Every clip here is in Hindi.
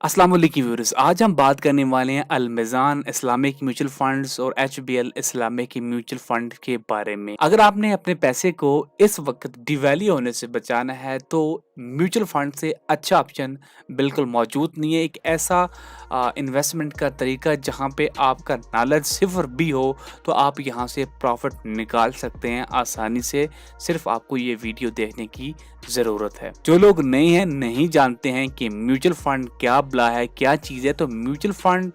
अस्सलाम वालेकुम व्यूअर्स। आज हम बात करने वाले हैं अल-मिज़ान इस्लामिक म्यूचुअल फंड्स और एचबीएल इस्लामिक म्यूचुअल फंड के बारे में। अगर आपने अपने पैसे को इस वक्त डिवैल्यू होने से बचाना है तो म्यूचुअल फंड से अच्छा ऑप्शन बिल्कुल मौजूद नहीं है। एक ऐसा इन्वेस्टमेंट का तरीका जहां पे आपका नॉलेज सिर्फ भी हो तो आप यहां से प्रॉफिट निकाल सकते हैं आसानी से। सिर्फ आपको ये वीडियो देखने की ज़रूरत है। जो लोग नए हैं, नहीं जानते हैं कि म्यूचुअल फंड क्या बला है, क्या चीज़ है, तो म्यूचुअल फंड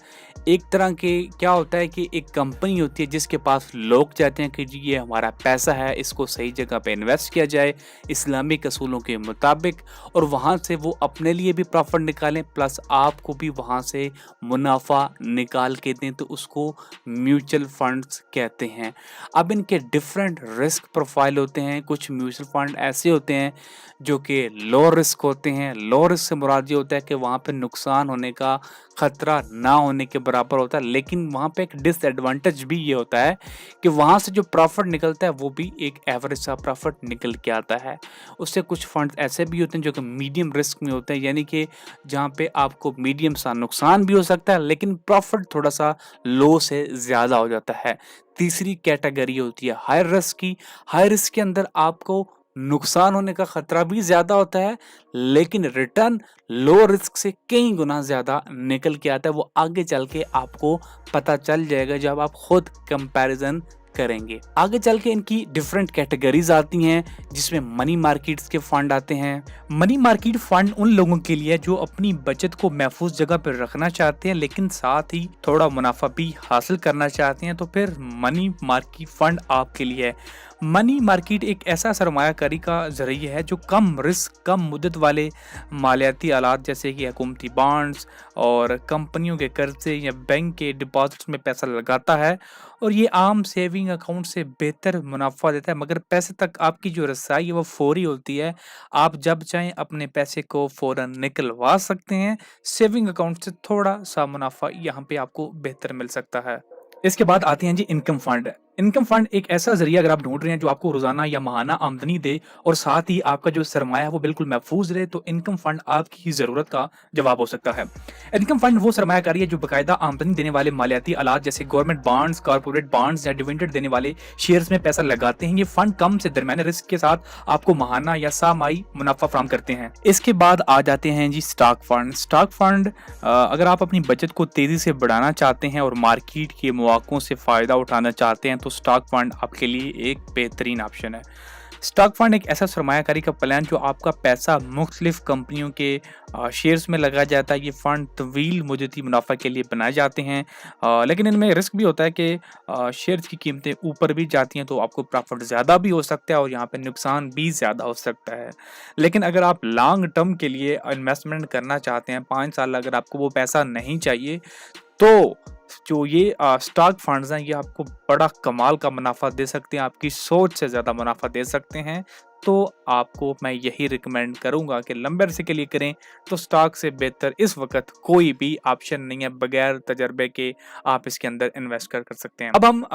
एक तरह के क्या होता है कि एक कंपनी होती है जिसके पास लोग चाहते हैं कि जी ये हमारा पैसा है, इसको सही जगह पे इन्वेस्ट किया जाए इस्लामिक असूलों के मुताबिक, और वहाँ से वो अपने लिए भी प्रॉफिट निकालें प्लस आपको भी वहाँ से मुनाफा निकाल के दें, तो उसको म्यूचुअल फंड्स कहते हैं। अब इनके डिफरेंट रिस्क प्रोफाइल होते हैं। कुछ म्यूचुअल फंड ऐसे होते हैं जो कि लो रिस्क होते हैं। लो रिस्क से मुराद ये होता है कि वहाँ पे नुकसान होने का खतरा ना होने के बराबर होता है, लेकिन वहाँ पे एक डिसएडवांटेज भी ये होता है कि वहाँ से जो प्रॉफिट निकलता है वो भी एक एवरेज सा प्रॉफिट निकल के आता है। उससे कुछ फंड ऐसे भी होते हैं जो कि मीडियम रिस्क में होते हैं, यानी कि जहाँ पे आपको मीडियम सा नुकसान भी हो सकता है लेकिन प्रॉफिट थोड़ा सा लो से ज़्यादा हो जाता है। तीसरी कैटेगरी होती है हाई रिस्क की। हाई रिस्क के अंदर आपको नुकसान होने का खतरा भी ज़्यादा होता है लेकिन रिटर्न लो रिस्क से कई गुना ज़्यादा निकल के आता है। वो आगे चल के आपको पता चल जाएगा जब आप खुद कंपैरिजन करेंगे। आगे चल के इनकी डिफरेंट कैटेगरीज आती हैं जिसमें मनी मार्केट्स के फंड आते हैं। मनी मार्केट फंड उन लोगों के लिए जो अपनी बचत को महफूज जगह पर रखना चाहते हैं लेकिन साथ ही थोड़ा मुनाफा भी हासिल करना चाहते हैं, तो फिर मनी मार्केट फंड आपके लिए है। मनी मार्केट एक ऐसा सरमायाकारी का जरिया है जो कम रिस्क, कम मुद्दत वाले मालियाती आलात जैसे कि हुकूमती बॉन्ड्स और कंपनियों के कर्जे या बैंक के डिपॉजिट्स में पैसा लगाता है, और ये आम सेविंग अकाउंट से बेहतर मुनाफा देता है, मगर पैसे तक आपकी जो रसाई है वो फौरी होती है। आप जब चाहें अपने पैसे को फ़ौरन निकलवा सकते हैं। सेविंग अकाउंट से थोड़ा सा मुनाफा यहाँ पे आपको बेहतर मिल सकता है। इसके बाद आते हैं जी इनकम फंड। इनकम फंड एक ऐसा ज़रिया अगर आप ढूँढ रहे हैं जो आपको रोज़ाना या माहाना आमदनी दे और साथ ही आपका जो सरमाया है वो बिल्कुल महफूज रहे, तो इनकम फंड आपकी ज़रूरत का जवाब हो सकता है। इनकम फंड वो सरमायाकारी है जो बाकायदा आमदनी देने वाले मालियाती आलात जैसे गवर्नमेंट बॉन्ड्स, कॉर्पोरेट बॉन्ड्स या डिविडेंड देने वाले शेयर्स में पैसा लगाते हैं। ये फंड कम से दरमियाने रिस्क के साथ आपको माहाना या सामाही मुनाफा फराहम करते हैं। इसके बाद आ जाते हैं जी स्टॉक फंड। स्टॉक फंड अगर आप अपनी बचत को तेज़ी से बढ़ाना चाहते हैं और मार्केट के मौक़ों से फ़ायदा उठाना चाहते हैं तो स्टॉक फंड आपके लिए एक बेहतरीन ऑप्शन है। स्टॉक फंड एक ऐसा सरमायाकारी का प्लान जो आपका पैसा मुख्तलिफ कंपनियों के शेयर्स में लगाया जाता है। ये फंड तवील मुद्दती मुनाफा के लिए बनाए जाते हैं, लेकिन इनमें रिस्क भी होता है कि शेयर्स की कीमतें ऊपर भी जाती हैं तो आपको प्रॉफिट ज़्यादा भी हो सकता है और यहाँ पे नुकसान भी ज़्यादा हो सकता है। लेकिन अगर आप लॉन्ग टर्म के लिए इन्वेस्टमेंट करना चाहते हैं, 5 साल अगर आपको वो पैसा नहीं चाहिए, तो जो ये स्टॉक फंड्स हैं ये आपको बड़ा कमाल का मुनाफा दे सकते हैं, आपकी सोच से ज़्यादा मुनाफा दे सकते हैं। तो आपको मैं यही रिकमेंड करूंगा कि लंबे अरसे के लिए करें तो स्टॉक से बेहतर इस वक्त कोई भी ऑप्शन नहीं है। बगैर तजर्बे के आप इसके अंदर इन्वेस्ट कर सकते हैं। अब हम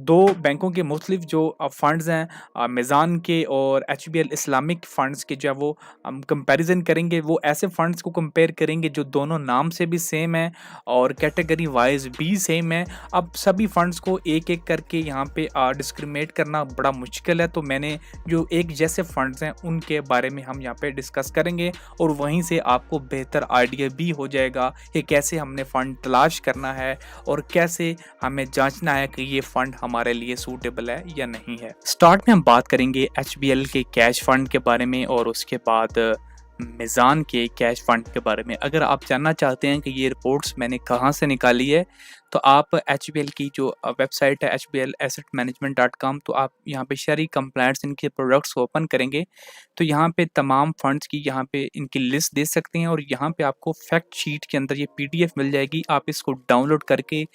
दो बैंकों के मुख्तलिफ जो फंड्स हैं, मिज़ान के और एचबीएल इस्लामिक फंड्स के, जो है वो हम कंपैरिजन करेंगे। वो ऐसे फंड्स को कंपेयर करेंगे जो दोनों नाम से भी सेम है और कैटेगरी वाइज भी सेम है। अब सभी फंड्स को एक एक करके यहाँ पे डिस्क्रिमिनेट करना बड़ा मुश्किल है, तो मैंने जो एक जैसे फंड्स हैं उनके बारे में हम यहाँ पे डिस्कस करेंगे और वहीं से आपको बेहतर आइडिया भी हो जाएगा कि कैसे हमने फ़ंड तलाश करना है और कैसे हमें जांचना है कि ये फ़ंड हमारे लिए सूटेबल है या नहीं है। स्टार्ट में हम बात करेंगे एचबीएल के कैश फंड के बारे में और उसके बाद मिज़ान के कैश फंड के बारे में। अगर आप जानना चाहते हैं कि ये रिपोर्ट्स मैंने कहाँ से निकाली है तो आप एचबीएल की जो वेबसाइट है hblassetmanagement.com, तो आप यहाँ पे शहरी कंप्लायंस इनके प्रोडक्ट्स को ओपन करेंगे तो यहाँ पे तमाम फंड्स की यहाँ पे इनकी लिस्ट दे सकते हैं और यहाँ पे आपको फैक्ट शीट के अंदर ये पीडीएफ मिल जाएगी। आप इसको डाउनलोड करके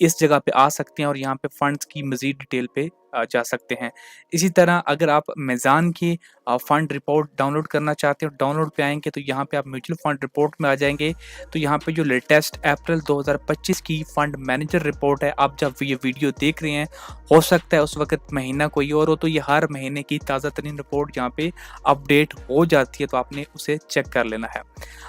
इस जगह पे आ सकते हैं और यहाँ पे फंड्स की मज़ीद डिटेल पे जा सकते हैं। इसी तरह अगर आप मीज़ान की फ़ंड रिपोर्ट डाउनलोड करना चाहते हो, डाउनलोड पे आएँगे तो यहाँ पे आप म्यूचुअल फ़ंड रिपोर्ट में आ जाएँगे। तो यहाँ पे जो लेटेस्ट अप्रैल 2025 की फ़ंड मैनेजर रिपोर्ट है, आप जब ये वीडियो देख रहे हैं, हो सकता है उस वक़्त महीना कोई और हो, तो ये हर महीने की ताज़ा तरीन रिपोर्ट यहाँ पे अपडेट हो जाती है, तो आपने उसे चेक कर लेना है।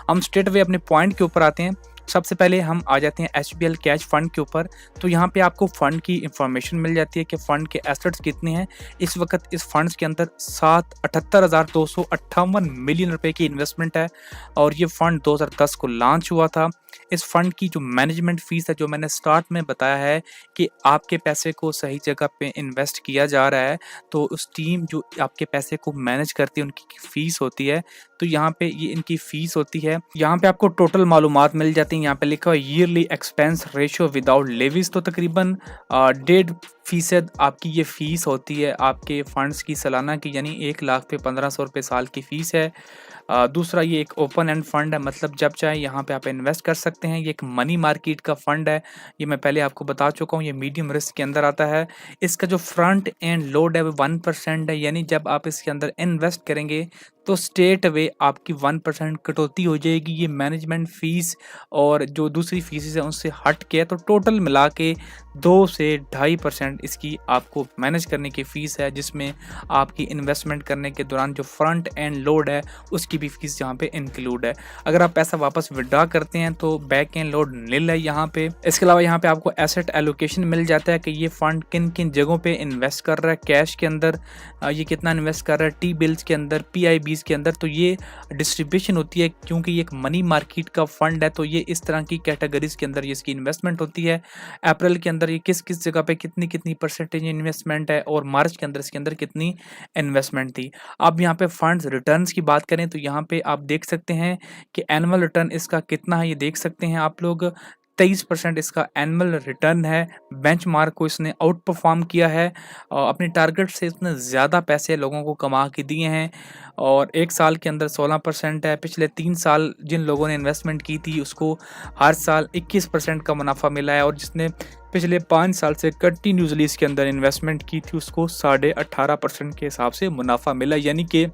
हम स्ट्रेट अवे अपने पॉइंट के ऊपर आते हैं। सबसे पहले हम आ जाते हैं एचबीएल कैश फंड के ऊपर। तो यहाँ पे आपको फंड की इंफॉर्मेशन मिल जाती है कि फंड के एसेट्स कितने हैं। इस वक्त इस फंड्स के अंदर 78,258 मिलियन रुपए की इन्वेस्टमेंट है और ये फंड 2010 को लॉन्च हुआ था। इस फंड की जो मैनेजमेंट फीस है, जो मैंने स्टार्ट में बताया है कि आपके पैसे को सही जगह पे इन्वेस्ट किया जा रहा है, तो उस टीम जो आपके पैसे को मैनेज करती है उनकी फीस होती है। तो यहाँ पे ये इनकी फीस होती है। यहाँ पे आपको टोटल मालूमात मिल जाती हैं। यहाँ पे लिखा हुआ है yearly expense ratio without levies, तो तकरीबन 1.5% आपकी ये फीस होती है आपके फंड्स की सालाना की, यानी 1 लाख पे 1500 रुपये साल की फ़ीस है। दूसरा, ये एक ओपन एंड फंड है, मतलब जब चाहे यहाँ पे आप इन्वेस्ट कर सकते हैं। ये एक मनी मार्केट का फंड है, ये मैं पहले आपको बता चुका हूँ। ये मीडियम रिस्क के अंदर आता है। इसका जो फ्रंट एंड लोड है वो 1% है, यानी जब आप इसके अंदर इन्वेस्ट करेंगे तो स्ट्रेट अवे आपकी 1% कटौती हो जाएगी। ये मैनेजमेंट फ़ीस और जो दूसरी फीसेस है उनसे हट के, तो टोटल मिला के 2 से 2.5% इसकी आपको मैनेज करने की फ़ीस है, जिसमें आपकी इन्वेस्टमेंट करने के दौरान जो फ्रंट एंड लोड है उसकी भी फीस यहाँ पे इंक्लूड है। अगर आप पैसा वापस विड्रॉ करते हैं तो बैक एंड लोड निल है यहाँ पे। इसके अलावा यहाँ पे आपको एसेट एलोकेशन मिल जाता है कि ये फंड किन किन जगहों पे इन्वेस्ट कर रहा है। कैश के अंदर ये कितना इन्वेस्ट कर रहा है, टी बिल्स के अंदर, PIBs के अंदर। तो ये डिस्ट्रीब्यूशन होती है, क्योंकि ये एक मनी मार्केट का फंड है, तो ये इस तरह की कैटेगरीज के अंदर इसकी इन्वेस्टमेंट होती है। अप्रैल के अंदर ये किस किस जगह पे कितनी कितनी परसेंटेज इन्वेस्टमेंट है और मार्च के अंदर इसके अंदर कितनी इन्वेस्टमेंट थी। अब यहाँ पे फंड्स रिटर्न्स की बात करें तो यहाँ पे आप देख सकते हैं कि एनुअल रिटर्न इसका कितना है, ये देख सकते हैं आप लोग। 23% इसका एनुअल रिटर्न है। बेंचमार्क को इसने आउट परफॉर्म किया है और अपने टारगेट से इसने ज़्यादा पैसे लोगों को कमा के दिए हैं। और 1 साल के अंदर 16% है। पिछले 3 साल जिन लोगों ने इन्वेस्टमेंट की थी उसको हर साल 21% का मुनाफा मिला है, और जिसने पिछले 5 साल से कंटिन्यूसली इसके अंदर इन्वेस्टमेंट की थी उसको 18.5% के हिसाब से मुनाफा मिला, यानी कि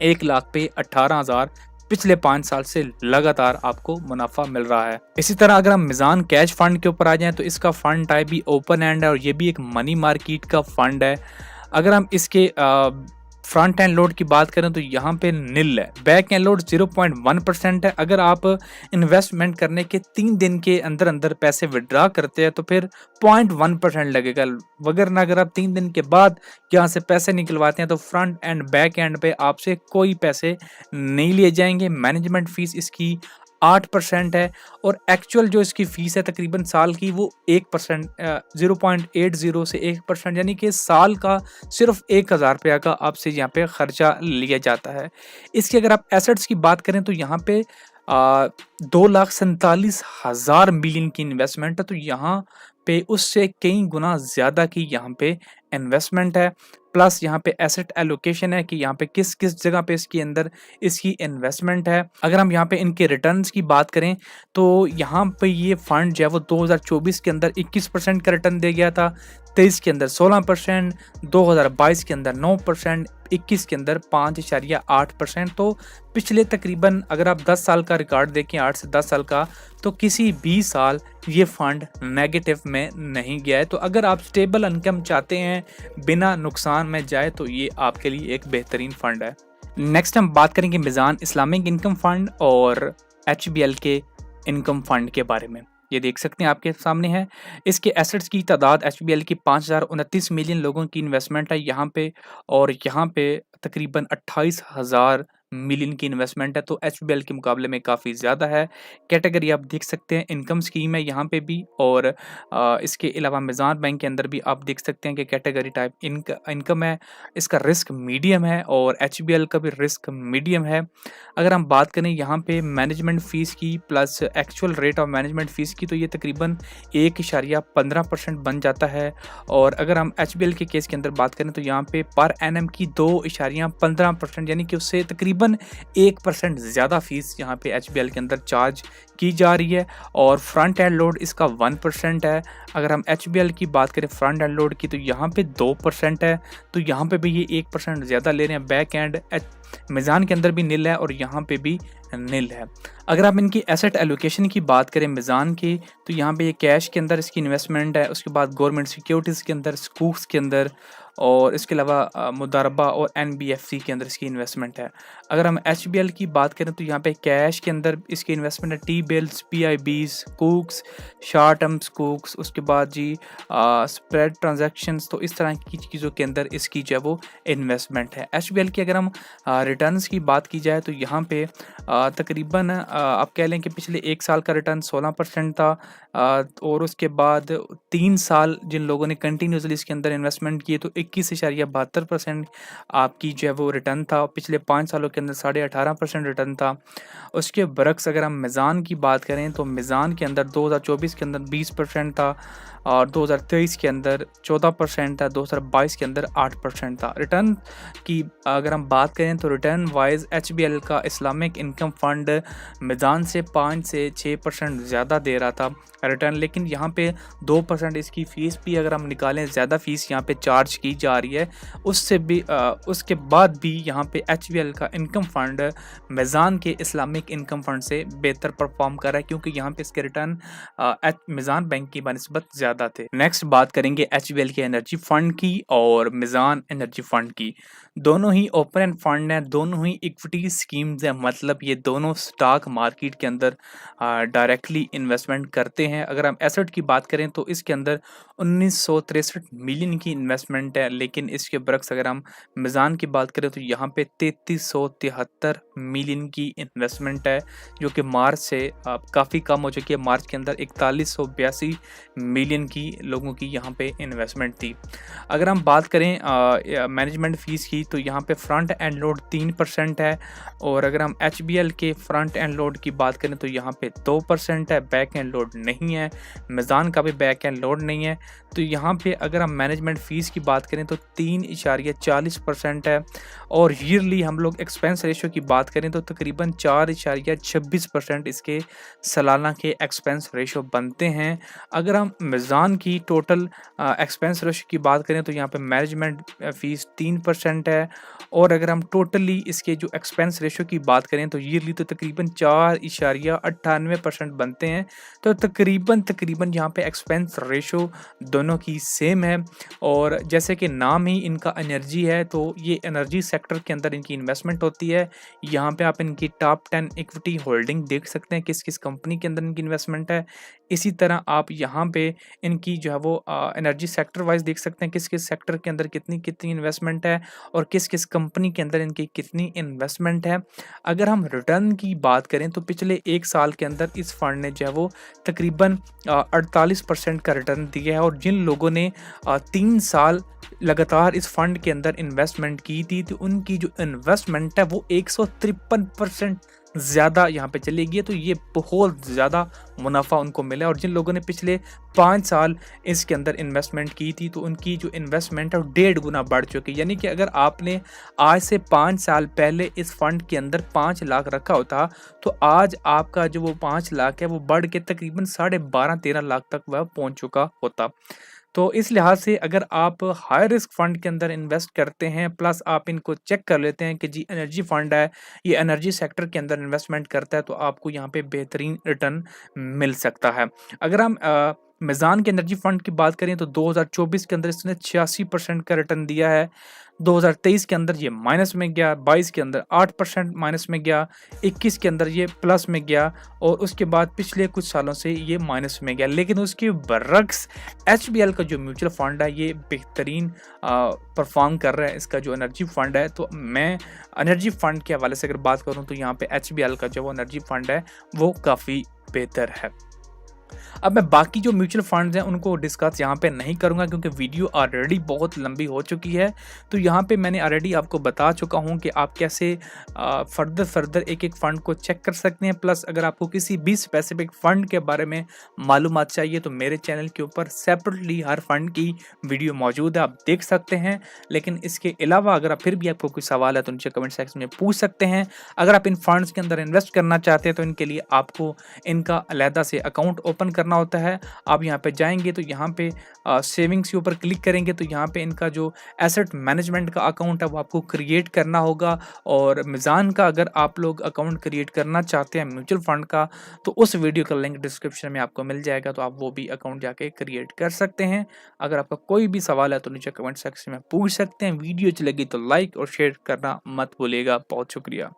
1 लाख पे 18,000 पिछले 5 साल से लगातार आपको मुनाफा मिल रहा है। इसी तरह अगर हम मीज़ान कैश फंड के ऊपर आ जाएं तो इसका फंड टाइप भी ओपन एंड है और ये भी एक मनी मार्केट का फंड है। अगर हम इसके फ्रंट एंड लोड की बात करें तो यहाँ पे निल है। बैक एंड लोड 0.1% है। अगर आप इन्वेस्टमेंट करने के 3 दिन के अंदर अंदर पैसे विड्रॉ करते हैं तो फिर 0.1% लगेगा, वगरना अगर आप 3 दिन के बाद यहाँ से पैसे निकलवाते हैं तो फ्रंट एंड बैक एंड पे आपसे कोई पैसे नहीं लिए जाएंगे। मैनेजमेंट फीस इसकी 8% है और एक्चुअल जो इसकी फ़ीस है तकरीबन साल की वो 1%, 0.80 से 1%, यानी कि साल का सिर्फ 1,000 रुपया का आपसे यहाँ पे ख़र्चा लिया जाता है। इसकी अगर आप एसेट्स की बात करें तो यहाँ पे 2,47,000 मिलियन की इन्वेस्टमेंट है, तो यहाँ पे उससे कई गुना ज़्यादा की यहाँ पे इन्वेस्टमेंट है। प्लस यहाँ पे एसेट एलोकेशन है कि यहाँ पे किस किस जगह पे इसके अंदर इसकी इन्वेस्टमेंट है। अगर हम यहाँ पे इनके रिटर्न्स की बात करें तो यहाँ पे ये फंड जो है वो 2024 के अंदर 21% का रिटर्न दे गया था, 23 के अंदर 16%, 2022 के अंदर 9%, 21 के अंदर 5.8%। तो पिछले तकरीबन अगर आप 10 साल का रिकॉर्ड देखें, 8 से 10 साल का, तो किसी भी साल ये फंड नेगेटिव में नहीं गया है। तो अगर आप स्टेबल इनकम चाहते हैं बिना नुकसान में जाए तो ये आपके लिए एक बेहतरीन फंड है। नेक्स्ट हम बात करेंगे मीज़ान इस्लामिक इनकम फंड और HBL के इनकम फंड के बारे में। ये देख सकते हैं आपके सामने है। इसके एसेट्स की तादाद HBL की 5,029 मिलियन लोगों की इन्वेस्टमेंट है यहाँ पे, और यहाँ पे तकरीबन 28,000 मिलियन की इन्वेस्टमेंट है, तो HBL के मुकाबले में काफ़ी ज़्यादा है। कैटेगरी आप देख सकते हैं, इनकम स्कीम है यहाँ पे भी, और इसके अलावा मीज़ान बैंक के अंदर भी आप देख सकते हैं कि कैटेगरी टाइप इनकम है। इसका रिस्क मीडियम है और HBL का भी रिस्क मीडियम है। अगर हम बात करें यहाँ पे मैनेजमेंट फ़ीस की plus actual rate of management fees की, तो ये तकरीबन 1.15% बन जाता है। और अगर हम HBL के केस के अंदर बात करें तो यहाँ पे पर एनम की 2.15%, यानी कि उससे तकरीबन तकरीबन 1% ज़्यादा फ़ीस यहाँ पे एचबीएल के अंदर चार्ज की जा रही है और फ्रंट एंड लोड इसका 1% है। अगर हम एचबीएल की बात करें फ्रंट एंड लोड की तो यहाँ पे 2% है, तो यहाँ पे भी ये 1% ज़्यादा ले रहे हैं। बैक एंड मीज़ान के अंदर भी नील है और यहाँ पे भी नील है। अगर आप इनकी एसेट एलोकेशन की बात करें मीज़ान की, तो यहाँ पे ये कैश के अंदर इसकी इन्वेस्टमेंट है, उसके बाद गवर्नमेंट सिक्योरिटीज़ के अंदर, स्कूक्स के अंदर और इसके अलावा मुदारबा और एनबीएफसी के अंदर इसकी इन्वेस्टमेंट है। अगर हम एचबीएल की बात करें तो यहाँ पे कैश के अंदर इसकी इन्वेस्टमेंट है, T bills, पीआईबीज, cooks, short term cooks, उसके बाद जी स्प्रेड ट्रांजैक्शंस, तो इस तरह की चीज़ों के अंदर इसकी जो है वो इन्वेस्टमेंट है। एचबीएल की अगर हम रिटर्न्स की बात की जाए तो यहाँ पे तकरीबन आप कह लें कि पिछले 1 साल का रिटर्न 16% था और उसके बाद 3 साल जिन लोगों ने कंटिन्यूसली इसके अंदर इन्वेस्टमेंट किए तो 21.72% आपकी जो है वो रिटर्न था। पिछले 5 सालों के अंदर 18.5% रिटर्न था। उसके बरक्स अगर हम मीज़ान की बात करें तो मीज़ान के अंदर 2024 के अंदर 20% था और 2023 के अंदर 14% था, 2022 के अंदर 8% था। रिटर्न की अगर हम बात करें तो रिटर्न वाइज एचबीएल का इस्लामिक इनकम फंड मीज़ान से 5 से 6% ज़्यादा दे रहा था रिटर्न, लेकिन यहाँ पे 2% इसकी फ़ीस भी अगर हम निकालें, ज़्यादा फ़ीस यहाँ पे चार्ज की जा रही है। उससे भी उसके बाद भी यहाँ पे एचबीएल का इनकम फंड मीज़ान के इस्लामिक इनकम फंड से बेहतर परफॉर्म कर रहा है, क्योंकि यहाँ पे इसके रिटर्न मीज़ान बैंक की बनिस्बत ज़्यादा थे। नेक्स्ट बात करेंगे एचबीएल के एनर्जी फंड की और मीज़ान एनर्जी फंड की। दोनों ही ओपन एंड फंड हैं, दोनों ही इक्विटी स्कीम्स हैं, मतलब ये दोनों स्टॉक मार्केट के अंदर डायरेक्टली इन्वेस्टमेंट करते हैं। अगर हम एसेट की बात करें तो इसके अंदर 1963 मिलियन की इन्वेस्टमेंट है, लेकिन इसके बरक्स अगर हम मीज़ान की बात करें तो यहाँ पे 3373 मिलियन की इन्वेस्टमेंट है, जो कि मार्च से काफ़ी कम हो चुकी है। मार्च के अंदर 4182 मिलियन की लोगों की यहाँ पे इन्वेस्टमेंट थी। अगर हम बात करें मैनेजमेंट फ़ीस की तो यहाँ पे फ्रंट एंड लोड 3% है और अगर हम एचबीएल के फ्रंट एंड लोड की बात करें तो यहाँ पे 2% है, बैक एंड लोड नहीं है। मीज़ान का भी बैक एंड लोड नहीं है। तो यहाँ पे अगर हम मैनेजमेंट फ़ीस की बात करें तो 3.40% है और ईयरली हम लोग एक्सपेंस रेशो की बात करें तो तकरीबन 4.26% इसके सालाना के एक्सपेंस रेशो बनते हैं। अगर हम मीज़ान की टोटल एक्सपेंस रेशो की बात करें तो यहाँ पे मैनेजमेंट फ़ीस 3% है और अगर हम टोटली इसके जो एक्सपेंस रेशो की बात करें तो ईयरली तो तकरीबन 4.98% बनते हैं। तो तकरीबन यहाँ पे एक्सपेंस रेशो दोनों की सेम है और जैसे कि नाम ही इनका एनर्जी है तो ये एनर्जी सेक्टर के अंदर इनकी इन्वेस्टमेंट होती है। यहाँ पे आप इनकी टॉप 10 इक्विटी होल्डिंग देख सकते हैं, किस किस कंपनी के अंदर इनकी इन्वेस्टमेंट है। इसी तरह आप यहाँ पे इनकी जो है वो एनर्जी सेक्टर वाइज देख सकते हैं, किस किस सेक्टर के अंदर कितनी कितनी इन्वेस्टमेंट है और किस किस कंपनी के अंदर इनकी कितनी इन्वेस्टमेंट है। अगर हम रिटर्न की बात करें तो पिछले 1 साल के अंदर इस फंड ने जो है वो तकरीबन 48% का रिटर्न दिया है और जिन लोगों ने 3 साल लगातार इस फंड के अंदर इन्वेस्टमेंट की थी तो उनकी जो इन्वेस्टमेंट है वो 153% ज़्यादा यहाँ पे चली गई है। तो ये बहुत ज़्यादा मुनाफा उनको मिला और जिन लोगों ने पिछले 5 साल इसके अंदर इन्वेस्टमेंट की थी तो उनकी जो इन्वेस्टमेंट है वो 1.5 गुना बढ़ चुकी है। यानी कि अगर आपने आज से 5 साल पहले इस फंड के अंदर 5 लाख रखा होता तो आज आपका जो वो 5 लाख है वो बढ़ के तकरीबन 12.5-13 लाख तक वह पहुँच चुका होता। तो इस लिहाज से अगर आप हाई रिस्क फंड के अंदर इन्वेस्ट करते हैं प्लस आप इनको चेक कर लेते हैं कि जी एनर्जी फंड है, ये एनर्जी सेक्टर के अंदर इन्वेस्टमेंट करता है, तो आपको यहाँ पे बेहतरीन रिटर्न मिल सकता है। अगर हम मीज़ान के एनर्जी फंड की बात करें तो 2024 के अंदर इसने 86% का रिटर्न दिया है, 2023 के अंदर ये माइनस में गया, 22 के अंदर 8% माइनस में गया, 21 के अंदर ये प्लस में गया और उसके बाद पिछले कुछ सालों से ये माइनस में गया। लेकिन उसके बरक्स एचबीएल का जो म्यूचुअल फंड है ये बेहतरीन परफॉर्म कर रहा है, इसका जो एनर्जी फंड है। तो मैं एनर्जी फंड के हवाले से अगर बात करूँ तो यहाँ पे एचबीएल का जो एनर्जी फंड है वो काफ़ी बेहतर है। अब मैं बाकी जो म्यूचुअल फंड्स हैं उनको डिस्कस यहाँ पे नहीं करूँगा क्योंकि वीडियो ऑलरेडी बहुत लंबी हो चुकी है। तो यहाँ पे मैंने ऑलरेडी आपको बता चुका हूँ कि आप कैसे फर्दर एक-एक फंड को चेक कर सकते हैं। प्लस अगर आपको किसी भी स्पेसिफिक फंड के बारे में मालूमात चाहिए तो मेरे चैनल के ऊपर सेपरेटली हर फंड की वीडियो मौजूद है, आप देख सकते हैं। लेकिन इसके अलावा अगर आप फिर भी आपको कोई सवाल है तो नीचे कमेंट सेक्शन में पूछ सकते हैं। अगर आप इन फंड्स के अंदर इन्वेस्ट करना चाहते हैं तो इनके लिए आपको इनका अलहदा से अकाउंट ओपन करना होता है। आप यहाँ पे जाएँगे तो यहाँ पे सेविंग्स के ऊपर क्लिक करेंगे तो यहाँ पे इनका जो एसेट मैनेजमेंट का अकाउंट है वो आपको क्रिएट करना होगा। और मीज़ान का अगर आप लोग अकाउंट क्रिएट करना चाहते हैं म्यूचुअल फंड का तो उस वीडियो का लिंक डिस्क्रिप्शन में आपको मिल जाएगा, तो आप वो भी अकाउंट जाके क्रिएट कर सकते हैं। अगर आपका कोई भी सवाल है तो नीचे कमेंट सेक्शन में पूछ सकते हैं। वीडियो अच्छी लगी तो लाइक और शेयर करना मत भूलिएगा। बहुत शुक्रिया।